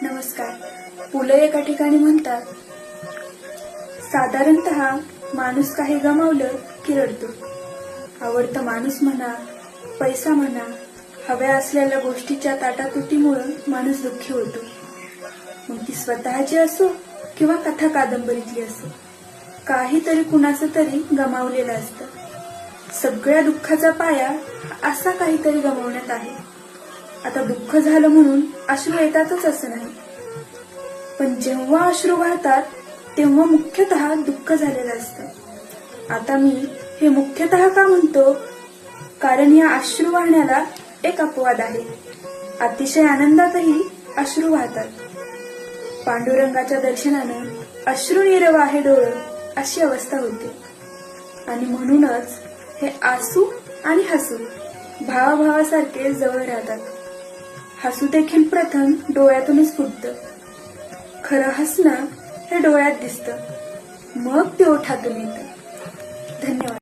नमस्कार. पु ल एका ठिकाणी म्हणतात, साधारणतः माणूस काही गमावलं की रडतो. आवडतं माणूस म्हणा, पैसा म्हणा, हव्या असलेल्या गोष्टीच्या ताटातुटीमुळं माणूस दुःखी होतो. मग ती स्वतःची असो किंवा कथा कादंबरीतली असो, काहीतरी कुणाचं तरी गमावलेलं असतं. सगळ्या दुःखाचा पाया असा काहीतरी गमावण्यात आहे. आता दुःख झालं म्हणून अश्रू येतातच असं नाही, पण जेव्हा अश्रू वाहतात तेव्हा मुख्यतः दुःख झालेलं असतं. आता मी हे मुख्यतः का म्हणतो, कारण या अश्रू वाहण्याला एक अपवाद आहे. अतिशय आनंदातही अश्रू वाहतात. पांडुरंगाच्या दर्शनानं अश्रुनीर वाहे डोळ अशी अवस्था होते. आणि म्हणूनच हे आसू आणि हसू भावाभावासारखे जवळ राहतात. हसू देखील प्रथम डोळ्यातूनच फुटतं. खरं हसणं हे डोळ्यात दिसतं, मग ते ओठातून येतं. धन्यवाद.